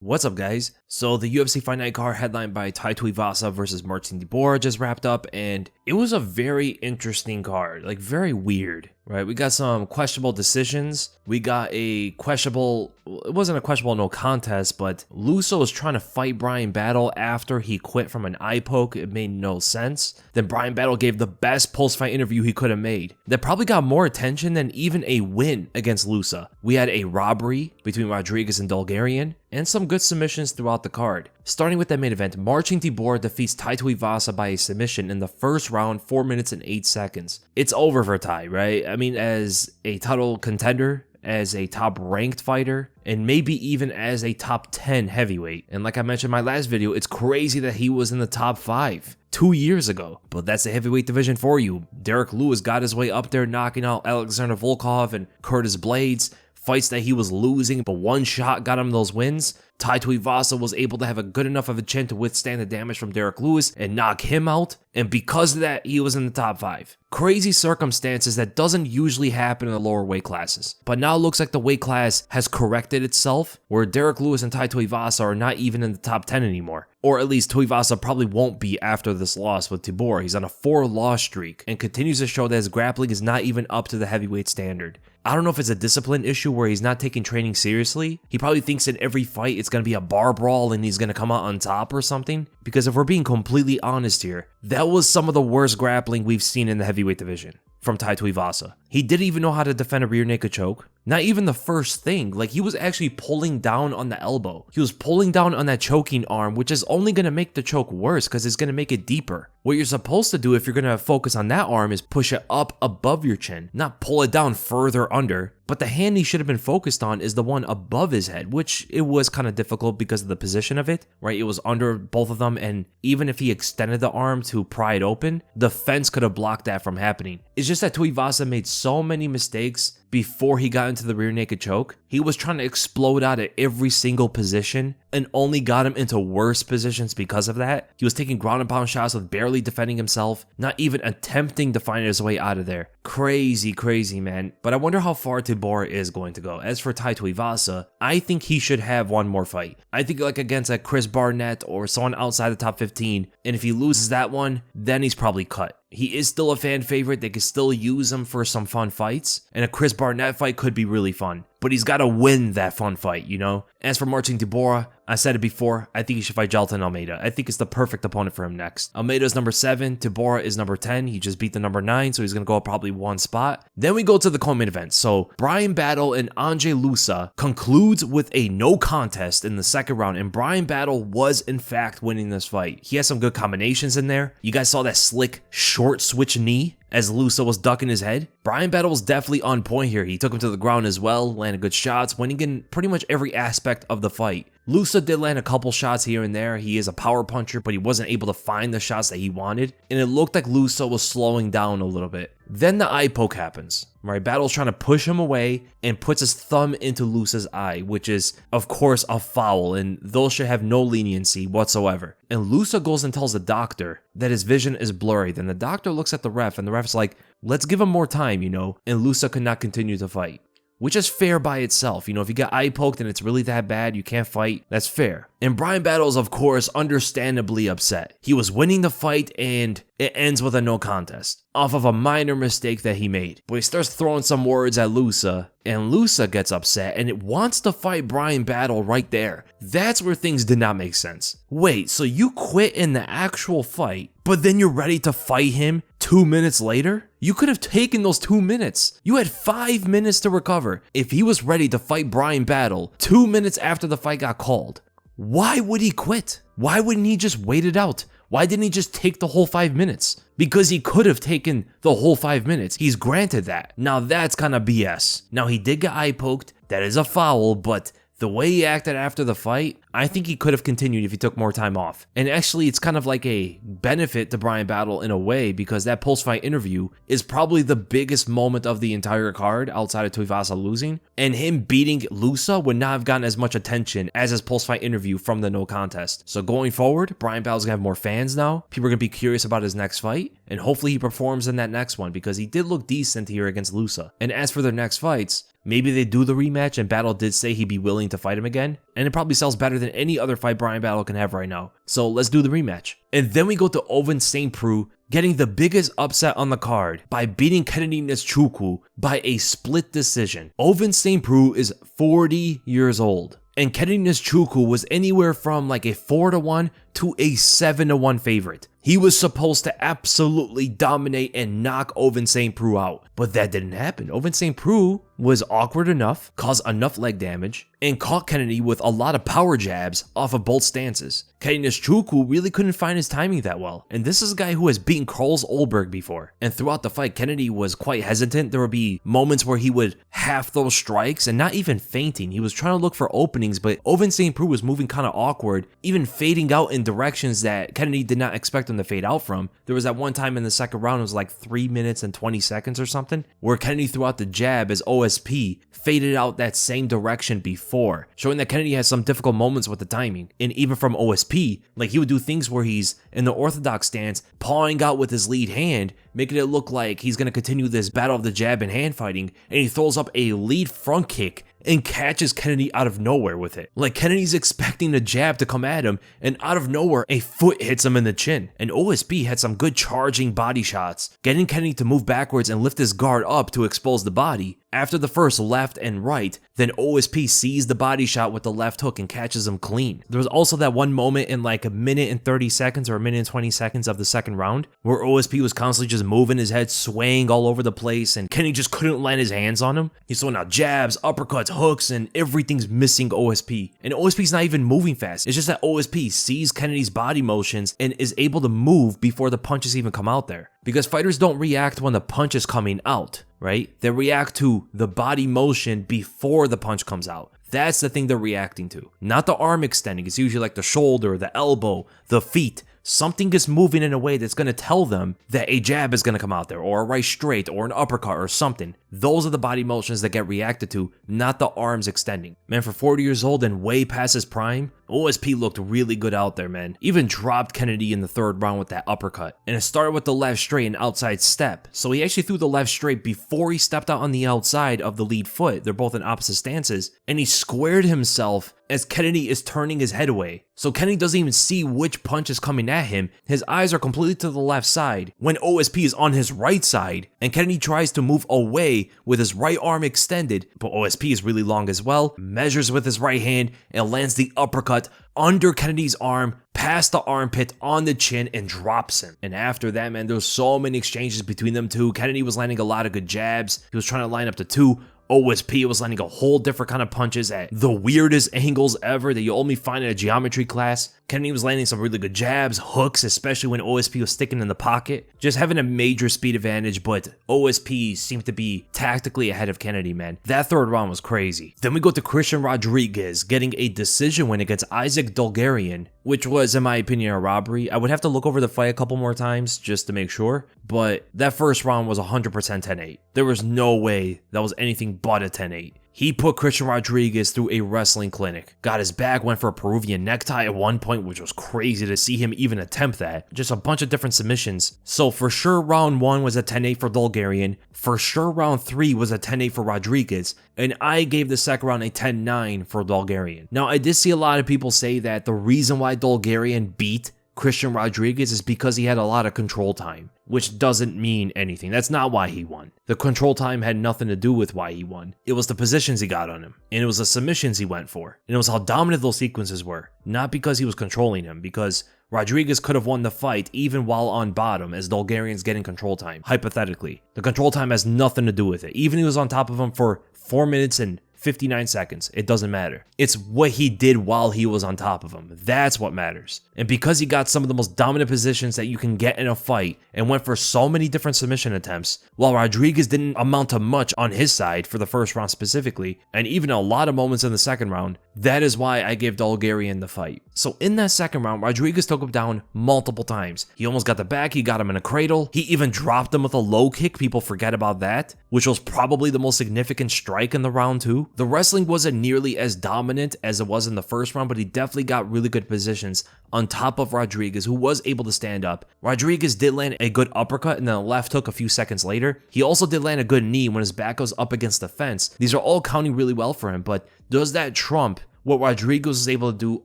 What's up, guys? So the UFC Fight Night card headlined by Tai Tuivasa versus Marcin Tybura just wrapped up, and it was a very interesting card, like very weird, right? We got some questionable decisions. We got a questionable, it wasn't a questionable no contest, but Loosa was trying to fight Bryan Battle after he quit from an eye poke. It made no sense. Then Bryan Battle gave the best post-fight interview he could have made. That probably got more attention than even a win against Loosa. We had a robbery between Rodriguez and Dulgarian, and some good submissions throughout the card. Starting with that main event, Marcin Tybura defeats Tai Tuivasa by a submission in the first round, 4 minutes and 8 seconds. It's over for Tai, right? I mean, as a title contender, as a top ranked fighter, and maybe even as a top 10 heavyweight. And like I mentioned in my last video, it's crazy that he was in the top 5 2 years ago. But that's the heavyweight division for you. Derek Lewis got his way up there, knocking out Alexander Volkov and Curtis Blades. Fights that he was losing, but one shot got him those wins. Tai Tuivasa was able to have a good enough of a chin to withstand the damage from Derek Lewis and knock him out, and because of that, he was in the top 5. Crazy circumstances that doesn't usually happen in the lower weight classes. But now it looks like the weight class has corrected itself, where Derek Lewis and Tai Tuivasa are not even in the top 10 anymore. Or at least Tuivasa probably won't be after this loss with Tybura. He's on a 4-loss streak and continues to show that his grappling is not even up to the heavyweight standard. I don't know if it's a discipline issue where he's not taking training seriously. He probably thinks in every fight it's going to be a bar brawl and he's going to come out on top or something. Because if we're being completely honest here, that was some of the worst grappling we've seen in the heavyweight division from Tai Tuivasa. He didn't even know how to defend a rear naked choke. Not even the first thing. Like, he was actually pulling down on the elbow. He was pulling down on that choking arm, which is only going to make the choke worse because it's going to make it deeper. What you're supposed to do if you're going to focus on that arm is push it up above your chin, not pull it down further under. But the hand he should have been focused on is the one above his head, which it was kind of difficult because of the position of it, right? It was under both of them, and even if he extended the arm to pry it open, the fence could have blocked that from happening. It's just that Tuivasa made so many mistakes before he got into the rear naked choke. He was trying to explode out at every single position and only got him into worse positions because of that. He was taking ground and pound shots with barely defending himself, not even attempting to find his way out of there. Crazy, crazy, man. But I wonder how far Tybura is going to go. As for Tai Tuivasa, I think he should have one more fight. I think like against a Chris Barnett or someone outside the top 15, and if he loses that one, then he's probably cut. He is still a fan favorite. They can still use him for some fun fights, and a Chris Barnett fight could be really fun. But he's got to win that fun fight, you know? As for Marcin Tybura, I said it before, I think he should fight Jailton Almeida. I think it's the perfect opponent for him next. Almeida's number 7, Tybura is number 10. He just beat the number 9, so he's going to go up probably one spot. Then we go to the co-main event. So Bryan Battle and Ange Loosa concludes with a no contest in the second round, and Bryan Battle was in fact winning this fight. He has some good combinations in there. You guys saw that slick short switch knee as Loosa was ducking his head. Bryan Battle was definitely on point here. He took him to the ground as well, landed good shots, winning in pretty much every aspect of the fight. Loosa did land a couple shots here and there. He is a power puncher, but he wasn't able to find the shots that he wanted, and it looked like Loosa was slowing down a little bit. Then the eye poke happens, right? Battle's trying to push him away and puts his thumb into Loosa's eye, which is, of course, a foul, and those should have no leniency whatsoever. And Loosa goes and tells the doctor that his vision is blurry. Then the doctor looks at the ref, and the ref's like, let's give him more time, you know, and Loosa could not continue to fight. Which is fair by itself. You know, if you get eye poked and it's really that bad, you can't fight, that's fair. And Bryan Battle is, of course, understandably upset. He was winning the fight and it ends with a no contest off of a minor mistake that he made. But he starts throwing some words at Loosa, and Loosa gets upset and it wants to fight Bryan Battle right there. That's where things did not make sense. Wait, so you quit in the actual fight, but then you're ready to fight him 2 minutes later? You could have taken those 2 minutes. You had 5 minutes to recover. If he was ready to fight Bryan Battle 2 minutes after the fight got called, why would he quit? Why wouldn't he just wait it out? Why didn't he just take the whole 5 minutes? Because he could have taken the whole 5 minutes. He's granted that. Now that's kind of BS. Now he did get eye poked. That is a foul, but the way he acted after the fight, I think he could have continued if he took more time off. And actually, it's kind of like a benefit to Bryan Battle in a way, because that post-fight interview is probably the biggest moment of the entire card outside of Tuivasa losing. And him beating Loosa would not have gotten as much attention as his post-fight interview from the no contest. So going forward, Bryan Battle's going to have more fans now. People are going to be curious about his next fight. And hopefully he performs in that next one, because he did look decent here against Loosa. And as for their next fights, maybe they do the rematch, and Battle did say he'd be willing to fight him again, and it probably sells better than any other fight Bryan battle can have right now. So let's do the rematch. And then we go to Ovince St. Preux getting the biggest upset on the card by beating Kennedy Nzechukwu by a split decision. Ovince St. Preux is 40 years old, and Kennedy Nzechukwu was anywhere from like a 4-1 to a 7-1 favorite. He was supposed to absolutely dominate and knock Ovince St. Preux out, but that didn't happen. Ovince St. Preux was awkward enough, caused enough leg damage, and caught Kennedy with a lot of power jabs off of both stances. Kennedy Nzechukwu really couldn't find his timing that well, and this is a guy who has beaten Carlos Ulberg before. And throughout the fight, Kennedy was quite hesitant. There would be moments where he would half throw strikes and not even feinting. He was trying to look for openings, but Ovince St. Preux was moving kind of awkward, even fading out in directions that Kennedy did not expect him to fade out from. There was that one time in the second round, it was like 3 minutes and 20 seconds or something, where Kennedy threw out the jab as OSP faded out that same direction before, showing that Kennedy has some difficult moments with the timing. And even from OSP, like he would do things where he's in the orthodox stance, pawing out with his lead hand, making it look like he's going to continue this battle of the jab and hand fighting, and he throws up a lead front kick and catches Kennedy out of nowhere with it. Like Kennedy's expecting the jab to come at him, and out of nowhere, a foot hits him in the chin. And OSP had some good charging body shots, getting Kennedy to move backwards and lift his guard up to expose the body. After the first left and right, then OSP sees the body shot with the left hook and catches him clean. There was also that one moment in like a minute and 30 seconds or a minute and 20 seconds of the second round where OSP was constantly just moving his head, swaying all over the place, and Kennedy just couldn't land his hands on him. He's throwing out jabs, uppercuts, hooks, and everything's missing OSP. And OSP's not even moving fast. It's just that OSP sees Kennedy's body motions and is able to move before the punches even come out there. Because fighters don't react when the punch is coming out, right? They react to the body motion before the punch comes out. That's the thing they're reacting to. Not the arm extending. It's usually like the shoulder, the elbow, the feet. Something is moving in a way that's going to tell them that a jab is going to come out there, or a right straight, or an uppercut, or something. Those are the body motions that get reacted to, not the arms extending. Man, for 40 years old and way past his prime, OSP looked really good out there, man. Even dropped Kennedy in the third round with that uppercut. And it started with the left straight and outside step. So he actually threw the left straight before he stepped out on the outside of the lead foot. They're both in opposite stances. And he squared himself as Kennedy is turning his head away. So Kennedy doesn't even see which punch is coming at him. His eyes are completely to the left side when OSP is on his right side, and Kennedy tries to move away with his right arm extended, but OSP is really long as well, measures with his right hand and lands the uppercut under Kennedy's arm, past the armpit, on the chin, and drops him. And after that, man, there was so many exchanges between them two. Kennedy was landing a lot of good jabs. He was trying to line up the two. OSP was landing a whole different kind of punches at the weirdest angles ever that you only find in a geometry class. Kennedy was landing some really good jabs, hooks, especially when OSP was sticking in the pocket. Just having a major speed advantage, but OSP seemed to be tactically ahead of Kennedy, man. That third round was crazy. Then we go to Christian Rodriguez getting a decision win against Isaac Dulgarian, which was, in my opinion, a robbery. I would have to look over the fight a couple more times just to make sure, but that first round was 100% 10-8. There was no way that was anything but a 10-8. He put Christian Rodriguez through a wrestling clinic. Got his back, went for a Peruvian necktie at one point, which was crazy to see him even attempt that. Just a bunch of different submissions. So for sure, round 1 was a 10-8 for Dulgarian. For sure, round 3 was a 10-8 for Rodriguez. And I gave the second round a 10-9 for Dulgarian. Now, I did see a lot of people say that the reason why Dulgarian beat Christian Rodriguez is because he had a lot of control time, which doesn't mean anything. That's not why he won. The control time had nothing to do with why he won. It was the positions he got on him, and it was the submissions he went for, and it was how dominant those sequences were. Not because he was controlling him, because Rodriguez could have won the fight even while on bottom as Dulgarian's getting control time, hypothetically. The control time has nothing to do with it. Even if he was on top of him for 4 minutes and 59 seconds, it doesn't matter. It's what he did while he was on top of him. That's what matters. And because he got some of the most dominant positions that you can get in a fight and went for so many different submission attempts, while Rodriguez didn't amount to much on his side for the first round specifically, and even a lot of moments in the second round, that is why I gave Dulgarian the fight. So in that second round, Rodriguez took him down multiple times. He almost got the back, he got him in a cradle, he even dropped him with a low kick. People forget about that, which was probably the most significant strike in the round too. The wrestling wasn't nearly as dominant as it was in the first round, but he definitely got really good positions on top of Rodriguez, who was able to stand up. Rodriguez did land a good uppercut and then a left hook a few seconds later. He also did land a good knee when his back goes up against the fence. These are all counting really well for him, but does that trump what Rodriguez was able to do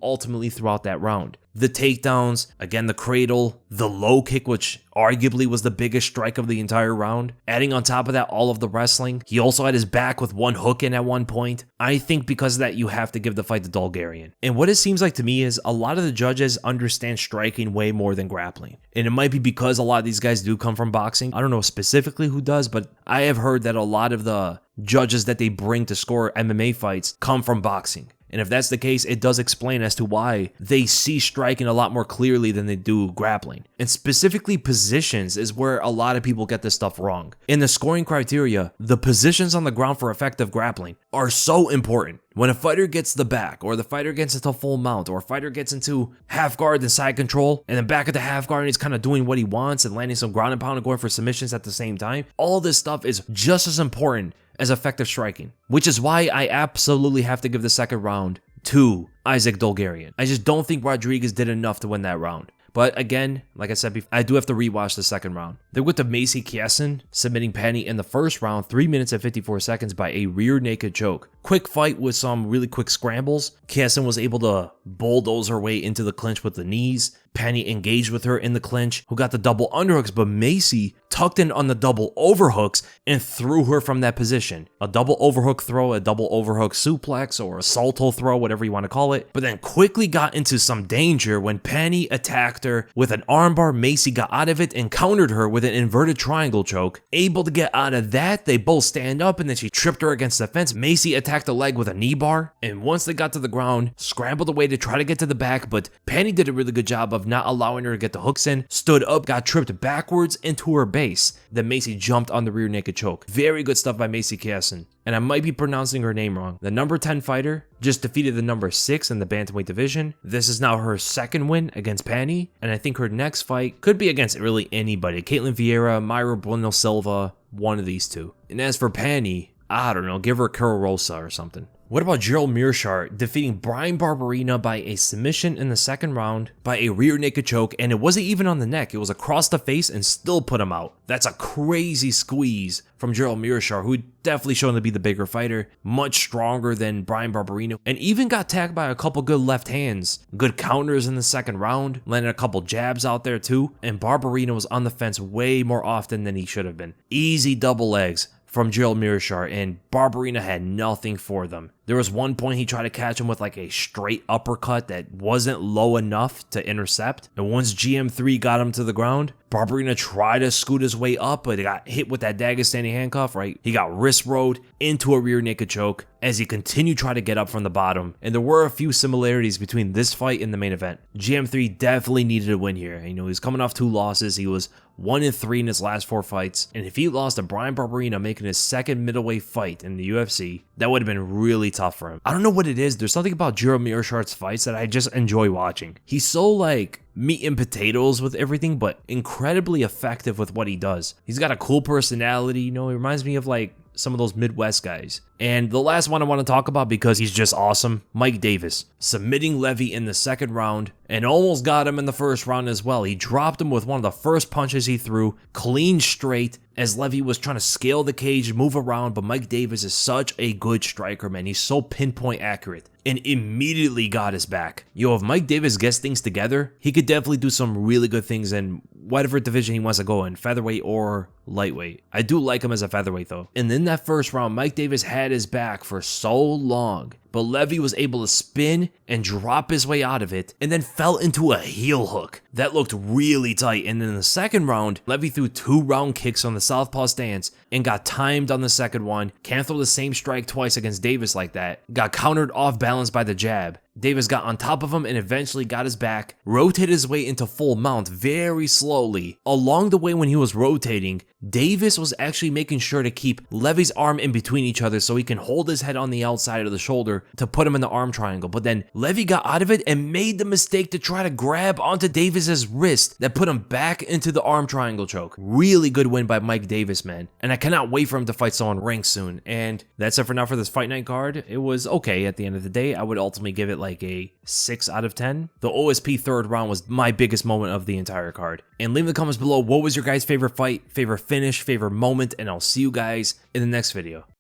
ultimately throughout that round. The takedowns, again the cradle, the low kick, which arguably was the biggest strike of the entire round. Adding on top of that all of the wrestling. He also had his back with one hook in at one point. I think because of that you have to give the fight to Dulgarian. And what it seems like to me is a lot of the judges understand striking way more than grappling. And it might be because a lot of these guys do come from boxing. I don't know specifically who does, but I have heard that a lot of the judges that they bring to score MMA fights come from boxing. And if that's the case, it does explain as to why they see striking a lot more clearly than they do grappling. And specifically positions is where a lot of people get this stuff wrong. In the scoring criteria, the positions on the ground for effective grappling are so important. When a fighter gets the back, or the fighter gets into full mount, or a fighter gets into half guard and side control, and then back at the half guard and he's kind of doing what he wants and landing some ground and pound and going for submissions at the same time, all this stuff is just as important as effective striking, which is why I absolutely have to give the second round to Isaac Dulgarian. I just don't think Rodriguez did enough to win that round. But again, like I said before, I do have to rewatch the second round. Then with the Macy Chiasson submitting Pannie in the first round, 3 minutes and 54 seconds by a rear naked choke. Quick fight with some really quick scrambles. Chiasson was able to bulldoze her way into the clinch with the knees. Pannie engaged with her in the clinch, who got the double underhooks, but Macy tucked in on the double overhooks and threw her from that position. A double overhook throw, a double overhook suplex, or a salto throw, whatever you want to call it, but then quickly got into some danger when Pannie attacked her with an armbar. Macy got out of it and countered her with an inverted triangle choke. Able to get out of that, they both stand up and then she tripped her against the fence. Macy attacked the leg with a knee bar, and once they got to the ground, scrambled away to try to get to the back, but Pannie did a really good job of not allowing her to get the hooks in, stood up, got tripped backwards into her base. Then Macy jumped on the rear naked choke. Very good stuff by Macy Chiasson. And I might be pronouncing her name wrong. The number 10 fighter just defeated the number 6 in the bantamweight division. This is now her second win against Pannie, and I think her next fight could be against really anybody. Caitlin Vieira, Mayra Bueno Silva, one of these two. And as for Pannie, I don't know, give her Carol Rosa or something. What about Gerald Meerschaert defeating Bryan Barbarena by a submission in the second round by a rear naked choke, and it wasn't even on the neck, it was across the face and still put him out. That's a crazy squeeze from Gerald Meerschaert, who definitely shown to be the bigger fighter, much stronger than Bryan Barbarena, and even got tagged by a couple good left hands. Good counters in the second round, landed a couple jabs out there too, and Barbarena was on the fence way more often than he should have been. Easy double legs from Gerald Meerschaert, and Barbarena had nothing for them. There was one point he tried to catch him with like a straight uppercut that wasn't low enough to intercept, and once GM3 got him to the ground, Barbarena tried to scoot his way up, but he got hit with that Dagestani handcuff, right? He got wrist rode into a rear naked choke as he continued trying to get up from the bottom, and there were a few similarities between this fight and the main event. GM3 definitely needed a win here. You know, he was coming off 2 losses. He was 1-3 in his last 4 fights, and if he lost to Bryan Barbarena making his second middleweight fight in the UFC, that would have been really tough for him. I don't know what it is. There's something about Gerald Meerschaert's fights that I just enjoy watching. He's so like meat and potatoes with everything, but incredibly effective with what he does. He's got a cool personality, you know, he reminds me of like some of those Midwest guys. And the last one I want to talk about because he's just awesome, Mike Davis, submitting Levy in the second round and almost got him in the first round as well. He dropped him with one of the first punches he threw, clean straight, as Levy was trying to scale the cage, move around, but Mike Davis is such a good striker, man. He's so pinpoint accurate and immediately got his back. Yo, if Mike Davis gets things together, he could definitely do some really good things in whatever division he wants to go in, featherweight or lightweight. I do like him as a featherweight though. And in that first round, Mike Davis had his back for so long, but Levy was able to spin and drop his way out of it and then fell into a heel hook. That looked really tight. And in the second round, Levy threw 2 round kicks on the southpaw stance and got timed on the second one. Can't throw the same strike twice against Davis like that. Got countered off balance by the jab. Davis got on top of him and eventually got his back, rotated his way into full mount very slowly. Along the way when he was rotating, Davis was actually making sure to keep Levy's arm in between each other so he can hold his head on the outside of the shoulder to put him in the arm triangle. But then Levy got out of it and made the mistake to try to grab onto Davis's wrist that put him back into the arm triangle choke. Really good win by Mike Davis, man. And I cannot wait for him to fight someone ranked soon. And that's it for now for this Fight Night card. It was okay at the end of the day. I would ultimately give it like a 6 out of 10. The OSP third round was my biggest moment of the entire card. And leave in the comments below what was your guys' favorite fight, favorite finish, favorite moment, and I'll see you guys in the next video.